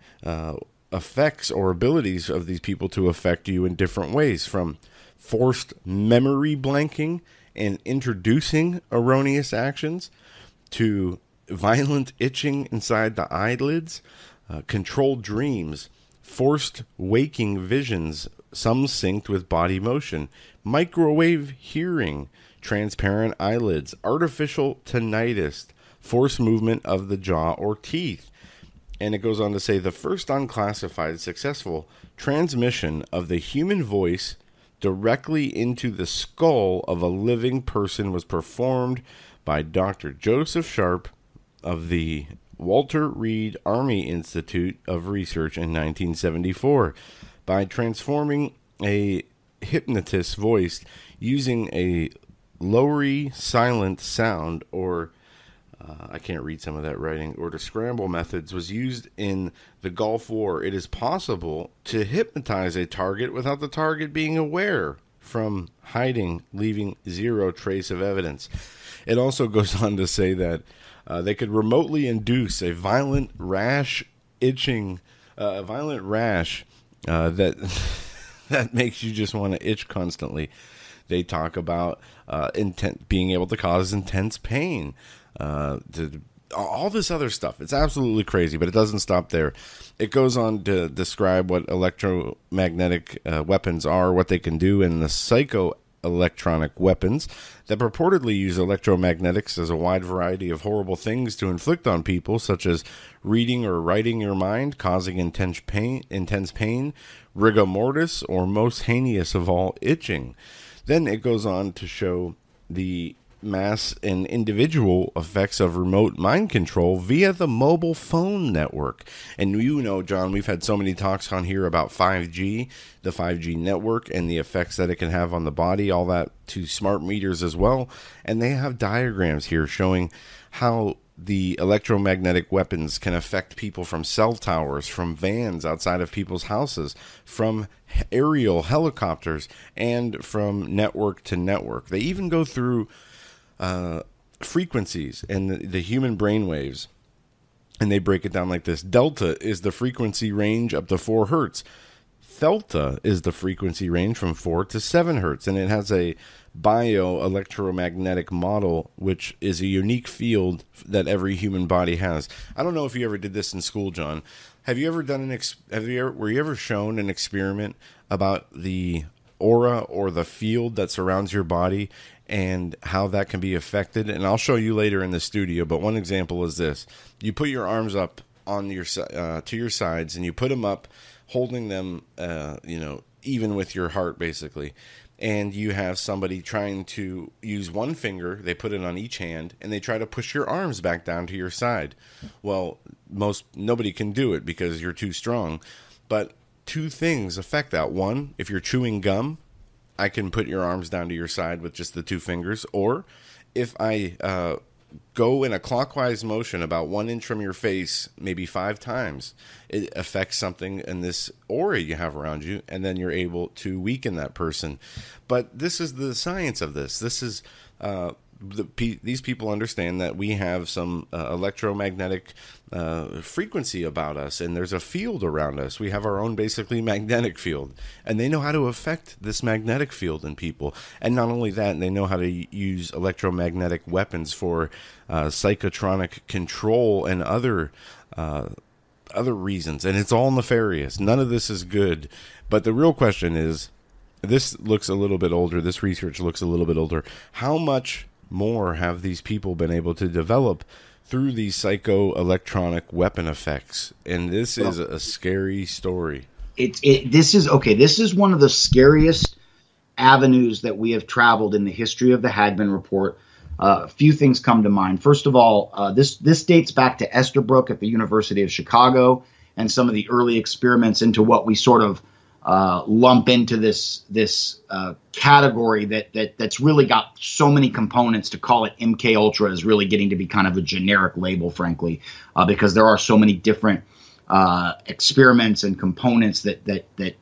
effects or abilities of these people to affect you in different ways, from forced memory blanking and introducing erroneous actions to violent itching inside the eyelids, controlled dreams, forced waking visions, some synced with body motion, microwave hearing, transparent eyelids, artificial tinnitus, forced movement of the jaw or teeth. And it goes on to say the first unclassified successful transmission of the human voice directly into the skull of a living person was performed by Dr. Joseph Sharp of the Walter Reed Army Institute of Research in 1974 by transforming a hypnotist's voice using a lowery silent sound, or I can't read some of that writing, or to scramble methods was used in the Gulf War. It is possible to hypnotize a target without the target being aware from hiding, leaving zero trace of evidence. It also goes on to say that they could remotely induce a violent rash, itching, that makes you just want to itch constantly. They talk about being able to cause intense pain, all this other stuff. It's absolutely crazy, but it doesn't stop there. It goes on to describe what electromagnetic weapons are, what they can do, and the psychoelectronic weapons that purportedly use electromagnetics as a wide variety of horrible things to inflict on people, such as reading or writing your mind, causing intense pain, rigor mortis, or most heinous of all, itching. Then it goes on to show the mass and individual effects of remote mind control via the mobile phone network. And you know, John, we've had so many talks on here about 5G, the 5G network, and the effects that it can have on the body, all that to smart meters as well. And they have diagrams here showing how the electromagnetic weapons can affect people from cell towers, from vans outside of people's houses, from aerial helicopters, and from network to network. They even go through frequencies and the human brain waves, and they break it down like this. Delta is the frequency range up to 4 hertz. Theta is the frequency range from 4 to 7 hertz, and it has a bioelectromagnetic model, which is a unique field that every human body has. I don't know if you ever did this in school, John. Have you ever done were you ever shown an experiment about the aura or the field that surrounds your body and how that can be affected? And I'll show you later in the studio, but one example is this. You put your arms up on your to your sides, and you put them up, holding them, even with your heart, basically. And you have somebody trying to use one finger, they put it on each hand, and they try to push your arms back down to your side. Well, nobody can do it because you're too strong. But 2 things affect that. One, if you're chewing gum, I can put your arms down to your side with just the 2 fingers. Or if I go in a clockwise motion about 1 inch from your face, maybe 5 times, it affects something in this aura you have around you, and then you're able to weaken that person. But this is the science of this. This is these people understand that we have some electromagnetic frequency about us, and there's a field around us. We have our own basically magnetic field, and they know how to affect this magnetic field in people. And not only that, they know how to use electromagnetic weapons for psychotronic control and other reasons. And it's all nefarious. None of this is good. But the real question is, this looks a little bit older. This research looks a little bit older. How much more have these people been able to develop through these psychoelectronic weapon effects? And this is a scary story. This is one of the scariest avenues that we have traveled in the history of the Hagmann Report. A few things come to mind. First of all, this dates back to Estabrook at the University of Chicago and some of the early experiments into what we sort of lump into this category that's really got so many components. To call it MK Ultra is really getting to be kind of a generic label, frankly, because there are so many different experiments and components that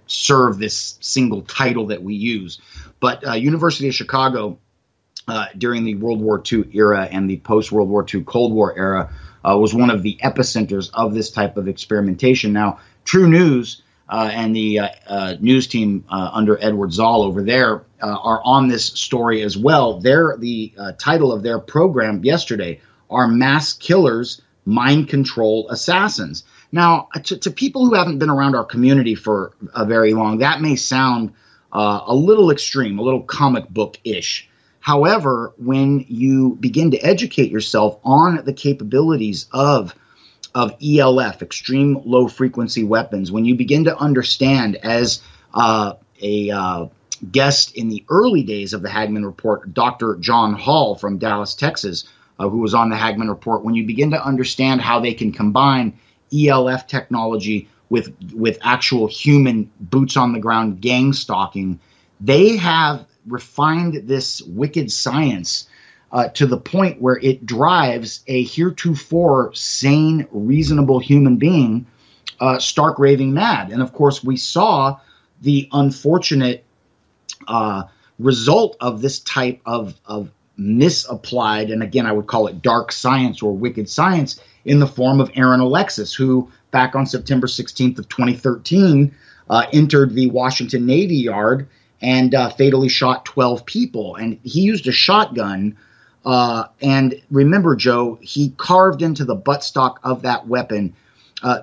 serve this single title that we use. But University of Chicago, during the World War II era and the post-World War II Cold War era, was one of the epicenters of this type of experimentation. Now, True News and the news team under Edward Zoll over there are on this story as well. The title of their program yesterday are Mass Killers, Mind Control Assassins. Now, to people who haven't been around our community for very long, that may sound a little extreme, a little comic book-ish. However, when you begin to educate yourself on the capabilities of ELF, extreme low frequency weapons, when you begin to understand, as a guest in the early days of the Hagmann Report, Dr. John Hall from Dallas, Texas, who was on the Hagmann Report, when you begin to understand how they can combine ELF technology with actual human boots on the ground gang stalking, they have refined this wicked science to the point where it drives a heretofore sane, reasonable human being stark raving mad. And of course, we saw the unfortunate result of this type of misapplied, and again, I would call it dark science or wicked science, in the form of Aaron Alexis, who back on September 16th of 2013 entered the Washington Navy Yard and fatally shot 12 people. And he used a shotgun. And remember, Joe, he carved into the buttstock of that weapon,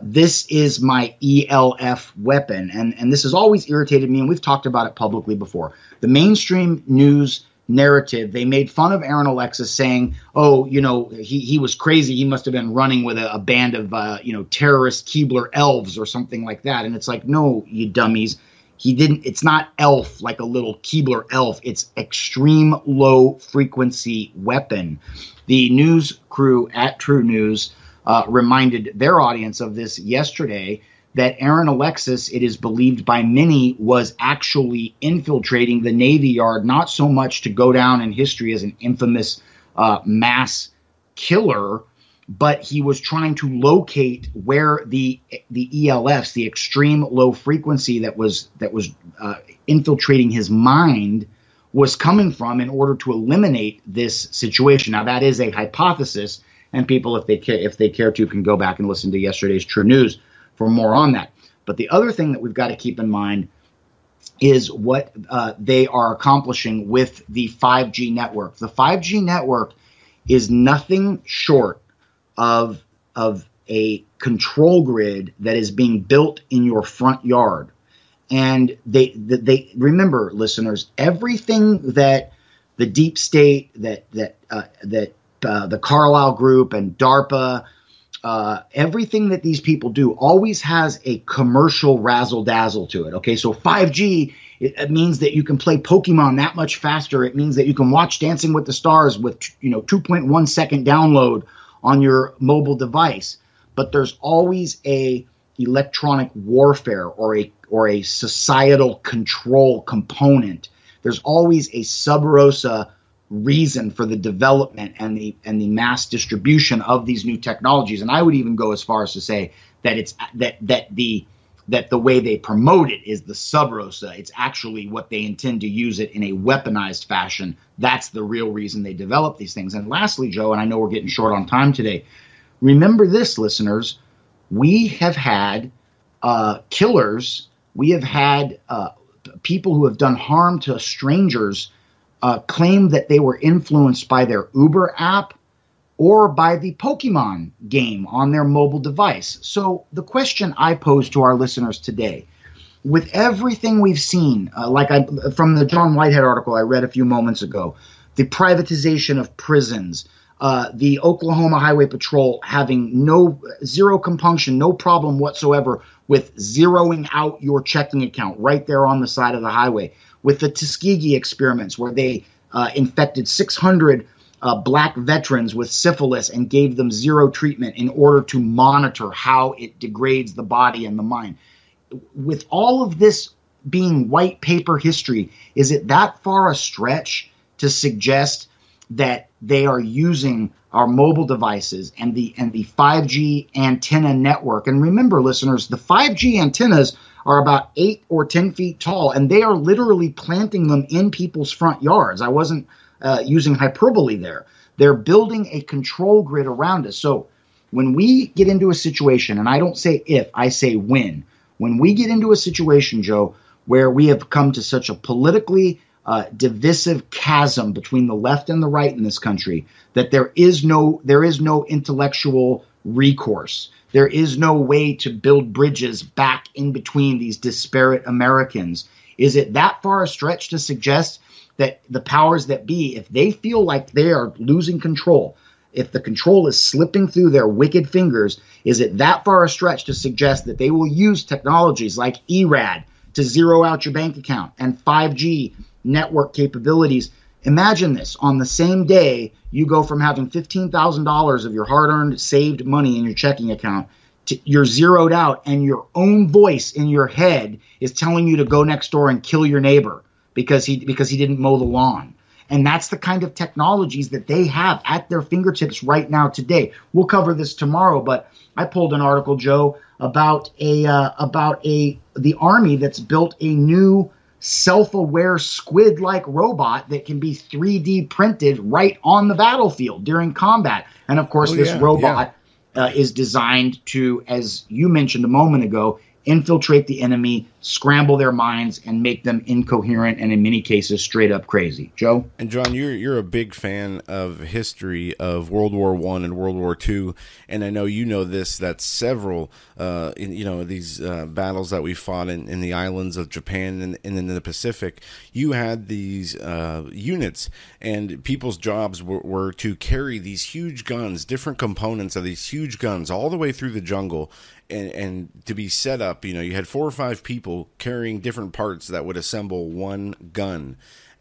"This is my ELF weapon." And this has always irritated me, and we've talked about it publicly before. The mainstream news narrative, they made fun of Aaron Alexis, saying, "Oh, he was crazy. He must have been running with a band of, terrorist Keebler elves or something like that." And it's like, no, you dummies. He didn't. It's not elf like a little Keebler elf. It's extreme low frequency weapon. The news crew at True News reminded their audience of this yesterday, that Aaron Alexis, it is believed by many, was actually infiltrating the Navy Yard, not so much to go down in history as an infamous mass killer, but he was trying to locate where the ELFs, the extreme low frequency that was infiltrating his mind, was coming from, in order to eliminate this situation. Now, that is a hypothesis, and people, if they care to, can go back and listen to yesterday's True News for more on that. But the other thing that we've got to keep in mind is what they are accomplishing with the 5G network. The 5G network is nothing short of a control grid that is being built in your front yard. And they remember, listeners, everything that the deep state, that the Carlyle Group and DARPA, everything that these people do always has a commercial razzle-dazzle to it. Okay, so 5G, it means that you can play Pokemon that much faster. It means that you can watch Dancing with the Stars with 2.1 second download on your mobile device. But there's always a electronic warfare or a societal control component. There's always a sub rosa reason for the development and the mass distribution of these new technologies. And I would even go as far as to say that it's that the way they promote it is the sub rosa. It's actually what they intend to use it in a weaponized fashion. That's the real reason they develop these things. And lastly, Joe, and I know we're getting short on time today, remember this, listeners, we have had killers, we have had people who have done harm to strangers claim that they were influenced by their Uber app or by the Pokemon game on their mobile device. So the question I pose to our listeners today, with everything we've seen, from the John Whitehead article I read a few moments ago, the privatization of prisons, the Oklahoma Highway Patrol having zero compunction, no problem whatsoever with zeroing out your checking account right there on the side of the highway, with the Tuskegee experiments where they infected 600 black veterans with syphilis and gave them zero treatment in order to monitor how it degrades the body and the mind. With all of this being white paper history, is it that far a stretch to suggest that they are using our mobile devices and the 5G antenna network? And remember, listeners, the 5G antennas are about 8 or 10 feet tall, and they are literally planting them in people's front yards. I wasn't using hyperbole there. They're building a control grid around us. So when we get into a situation, and I don't say if, I say when we get into a situation, Joe, where we have come to such a politically divisive chasm between the left and the right in this country, that there is no intellectual recourse. There is no way to build bridges back in between these disparate Americans. Is it that far a stretch to suggest that the powers that be, if they feel like they are losing control, if the control is slipping through their wicked fingers, is it that far a stretch to suggest that they will use technologies like ERAD to zero out your bank account and 5G network capabilities? Imagine this. On the same day, you go from having $15,000 of your hard-earned saved money in your checking account to you're zeroed out, and your own voice in your head is telling you to go next door and kill your neighbor because he didn't mow the lawn. And that's the kind of technologies that they have at their fingertips right now today. We'll cover this tomorrow, but I pulled an article, Joe, about the Army that's built a new self-aware squid-like robot that can be 3D printed right on the battlefield during combat. And of course, this robot is designed to, as you mentioned a moment ago, infiltrate the enemy, scramble their minds, and make them incoherent and in many cases straight up crazy. Joe? And John, you're a big fan of history of World War I and World War II, and I know you know this, that several these battles that we fought in the islands of Japan and in the Pacific, you had these units, and people's jobs were to carry these huge guns, different components of these huge guns all the way through the jungle, and to be set up. You had 4 or 5 people carrying different parts that would assemble one gun,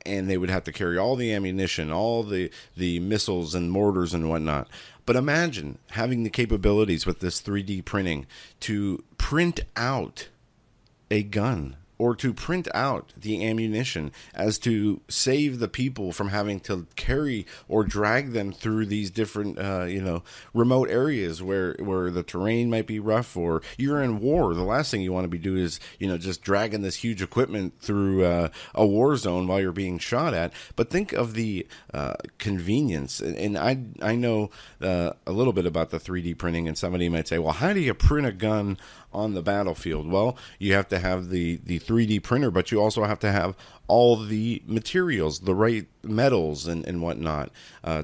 and they would have to carry all the ammunition, all the missiles and mortars and whatnot. But imagine having the capabilities with this 3D printing to print out a gun or to print out the ammunition, as to save the people from having to carry or drag them through these different, remote areas where the terrain might be rough, or you're in war. The last thing you want to be doing is, just dragging this huge equipment through a war zone while you're being shot at. But think of the convenience. And I know a little bit about the 3D printing, and somebody might say, well, how do you print a gun on the battlefield? Well, you have to have the 3D printer, but you also have to have all the materials, the right metals and whatnot,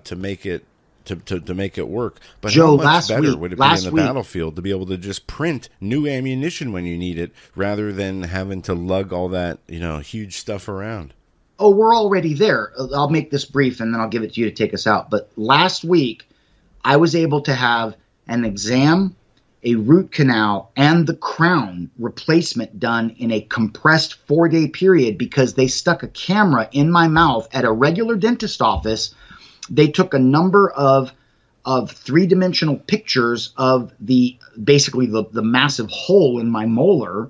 to make it to make it work. But Joe, how much better would it be in the battlefield to be able to just print new ammunition when you need it, rather than having to lug all that huge stuff around? Oh, we're already there. I'll make this brief and then I'll give it to you to take us out. But last week, I was able to have an exam, a root canal, and the crown replacement done in a compressed 4-day period because they stuck a camera in my mouth at a regular dentist office. They took a number of 3-dimensional pictures of basically the massive hole in my molar.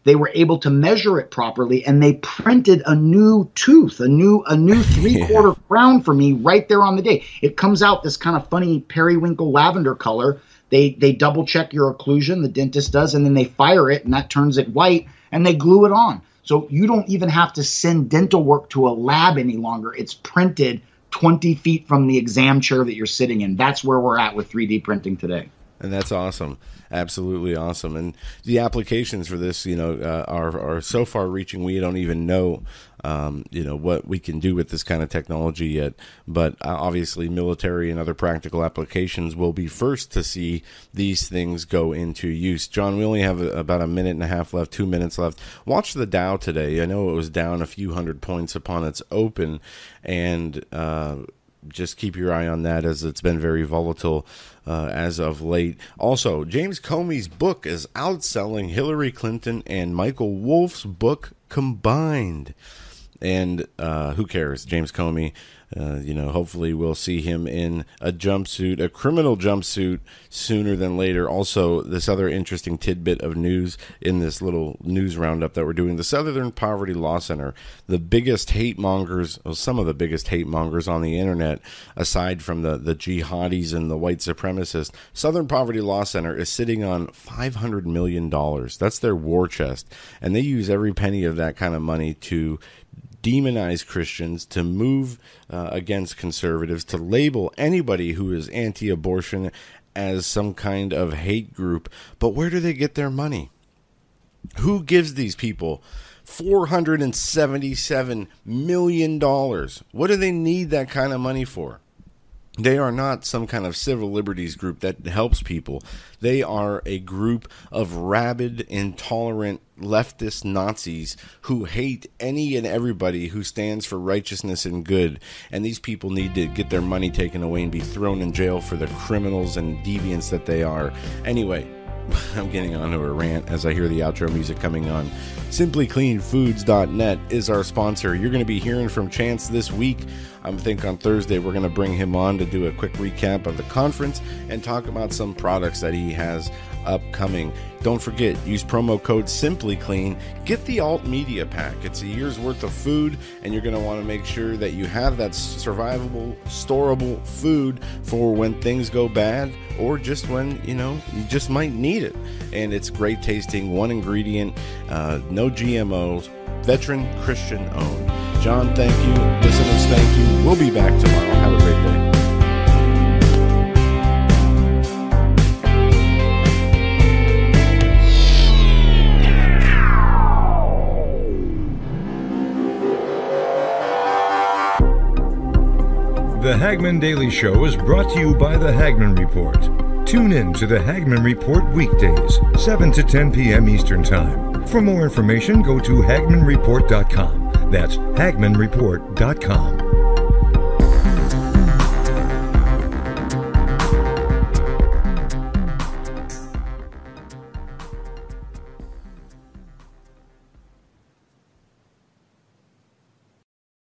They were able to measure it properly, and they printed a new tooth, a new 3/4 crown for me right there on the day. It comes out this kind of funny periwinkle lavender color. They double check your occlusion, the dentist does, and then they fire it, and that turns it white, and they glue it on. So you don't even have to send dental work to a lab any longer. It's printed 20 feet from the exam chair that you're sitting in. That's where we're at with 3D printing today. And that's awesome. Absolutely awesome. And the applications for this, are so far reaching. We don't even know, what we can do with this kind of technology yet. But obviously military and other practical applications will be first to see these things go into use. John, we only have about a minute and a half left, 2 minutes left. Watch the Dow today. I know it was down a few hundred points upon its open, and just keep your eye on that, as it's been very volatile as of late. Also, James Comey's book is outselling Hillary Clinton and Michael Wolff's book combined. And who cares? James Comey, hopefully we'll see him in a jumpsuit, a criminal jumpsuit, sooner than later. Also, this other interesting tidbit of news in this little news roundup that we're doing: the Southern Poverty Law Center, the biggest hate mongers, well, some of the biggest hate mongers on the internet, aside from the jihadis and the white supremacists. Southern Poverty Law Center is sitting on $500 million. That's their war chest. And they use every penny of that kind of money to demonize Christians, to move against conservatives, to label anybody who is anti-abortion as some kind of hate group. But where do they get their money? Who gives these people $477 million? What do they need that kind of money for? They are not some kind of civil liberties group that helps people. They are a group of rabid, intolerant, leftist Nazis who hate any and everybody who stands for righteousness and good. And these people need to get their money taken away and be thrown in jail for the criminals and deviants that they are. Anyway, I'm getting onto a rant as I hear the outro music coming on. SimplyCleanFoods.net is our sponsor. You're going to be hearing from Chance this week. I think on Thursday we're going to bring him on to do a quick recap of the conference and talk about some products that he has upcoming. Don't forget, use promo code SimplyClean. Get the Alt Media Pack. It's a year's worth of food, and you're going to want to make sure that you have that survivable, storable food for when things go bad, or just when, you just might need it. And it's great tasting, one ingredient, no GMOs, veteran Christian owned. John, thank you. Listeners, thank you. We'll be back tomorrow. Have a great day. The Hagmann Daily Show is brought to you by the Hagmann Report. Tune in to the Hagmann Report weekdays, 7 to 10 p.m. Eastern Time. For more information, go to HagmannReport.com. That's HagmannReport.com.